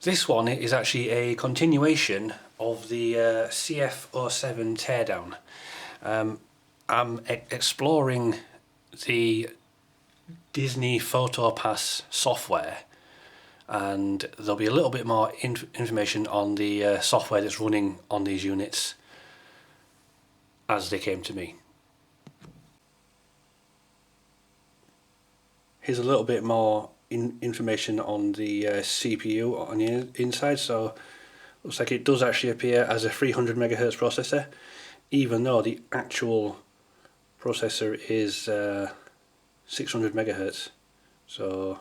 This one is actually a continuation of the CF07 Teardown. I'm exploring the Disney PhotoPass software, and there'll be a little bit more information on the software that's running on these units as they came to me. Here's a little bit more information on the CPU on the inside. So looks like it does actually appear as a 300 MHz processor, even though the actual processor is 600 MHz. So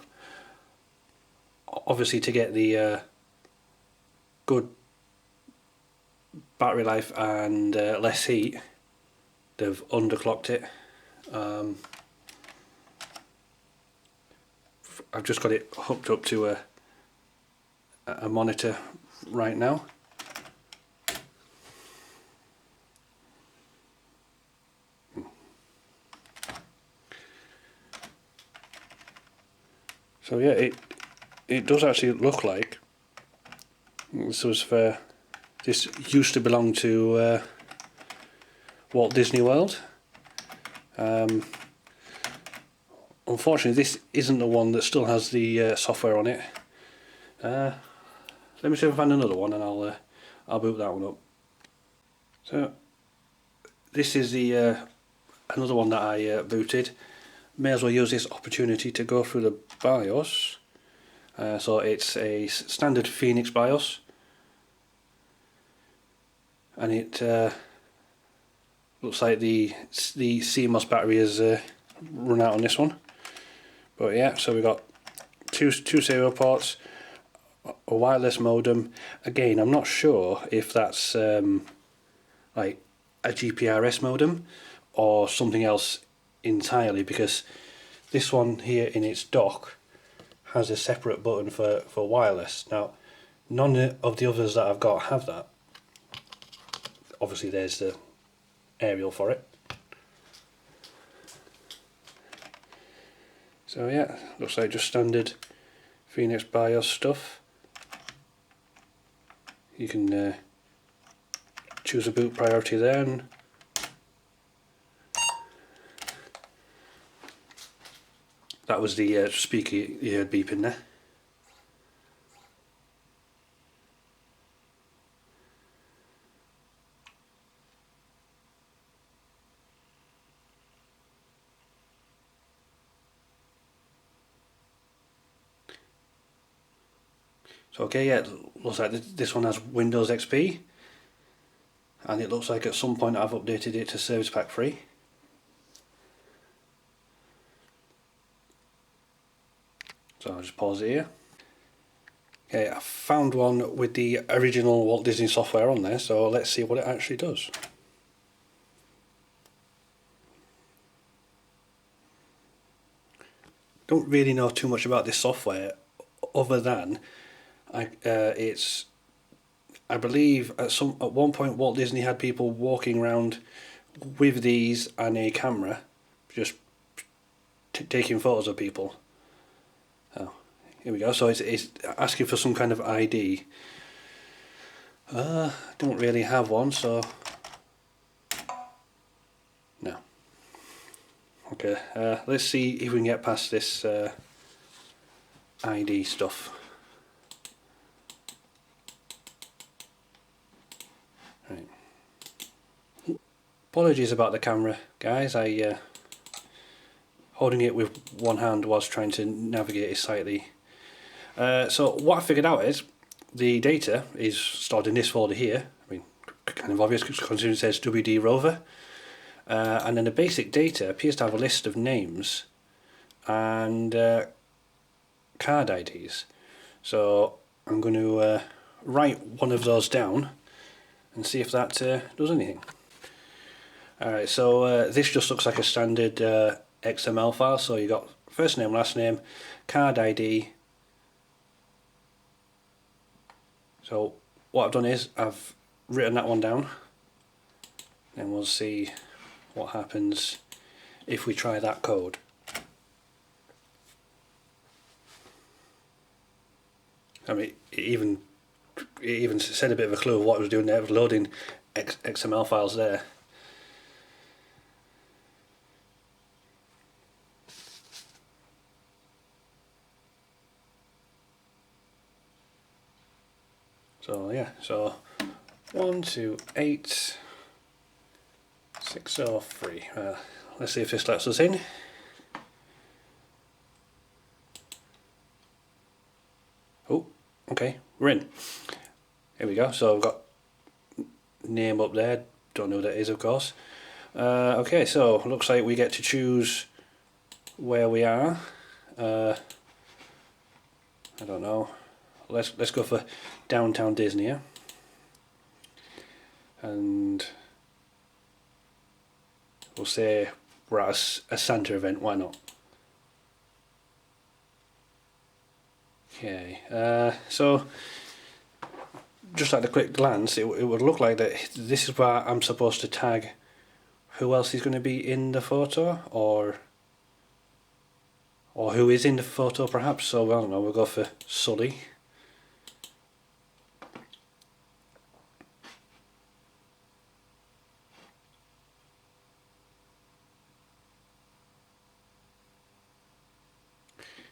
obviously, to get the good battery life and less heat, they've underclocked it. I've just got it hooked up to a monitor right now. So yeah, it does actually look like this used to belong to Walt Disney World. Unfortunately, this isn't the one that still has the software on it. Let me see if I find another one, and I'll boot that one up. So this is the another one that I booted. May as well use this opportunity to go through the BIOS. So it's a standard Phoenix BIOS, and it looks like the CMOS battery has run out on this one. But yeah, so we've got two serial ports, a wireless modem. Again, I'm not sure if that's like a GPRS modem or something else entirely, because this one here in its dock has a separate button for wireless. Now, none of the others that I've got have that. Obviously there's the aerial for it. So yeah, looks like just standard Phoenix BIOS stuff. You can choose a boot priority there, and that was the speaker you heard beeping there. So okay, yeah, it looks like this one has Windows XP, and it looks like at some point I've updated it to Service Pack 3. So I'll just pause it here. Okay, I found one with the original Walt Disney software on there, so let's see what it actually does. Don't really know too much about this software, other than I believe at one point Walt Disney had people walking around with these and a camera, just taking photos of people. Oh, here we go. So it's asking for some kind of ID. Don't really have one, so no. Okay, let's see if we can get past this ID stuff. Right. Apologies about the camera, guys. I holding it with one hand whilst trying to navigate it slightly. So what I figured out is the data is stored in this folder here. I mean, kind of obvious considering it says WD Rover. And then the basic data appears to have a list of names and card IDs. So I'm going to write one of those down and see if that does anything. Alright, so this just looks like a standard XML file. So you got first name, last name, card ID. So what I've done is I've written that one down, and we'll see what happens if we try that code. I mean, it even said a bit of a clue of what it was doing there. It was loading XML files there. So yeah, so 128.603. Let's see if this lets us in. Oh, okay, we're in. Here we go. So I've got name up there. Don't know who that is, of course. Okay, so looks like we get to choose where we are. I don't know. Let's go for Downtown Disney, yeah? And we'll say we're at a Santa event. Why not? Okay. So just at a quick glance, it would look like that this is where I'm supposed to tag who else is going to be in the photo, or who is in the photo perhaps. So I don't know, we'll go for Sully.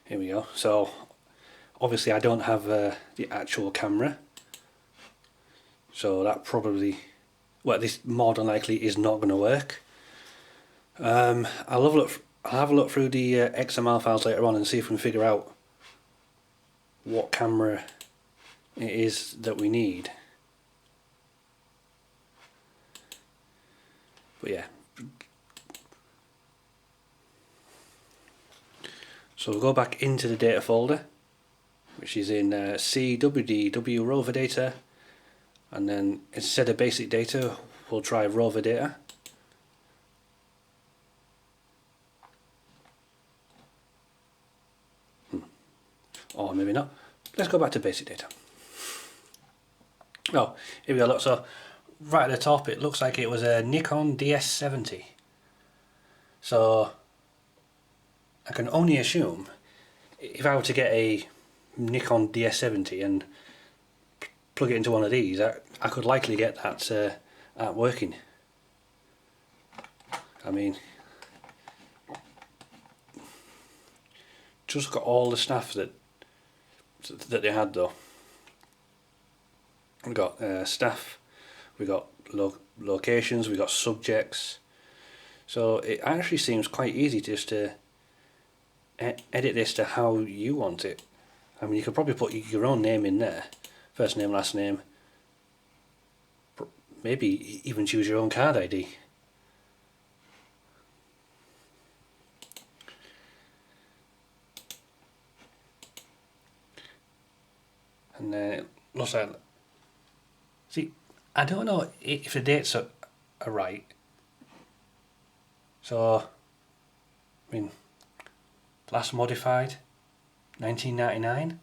Here we go. So obviously I don't have the actual camera, so that probably, well, this more than likely is not going to work. I'll have a look through the XML files later on and see if we can figure out what camera it is that we need. But yeah. So we'll go back into the data folder, which is in CWDW rover data, and then instead of basic data we'll try rover data. Or maybe not. Let's go back to basic data. Oh, here we go. Look, so right at the top it looks like it was a Nikon DS70. So I can only assume if I were to get a Nikon DS70 and plug it into one of these, I could likely get that working. I mean, just got all the stuff that they had though. We got staff, we got locations, we got subjects. So it actually seems quite easy just to edit this to how you want it. I mean, you could probably put your own name in there, first name, last name. Maybe even choose your own card ID. And it looks like, see, I don't know if the dates are right. So, I mean, last modified 1999.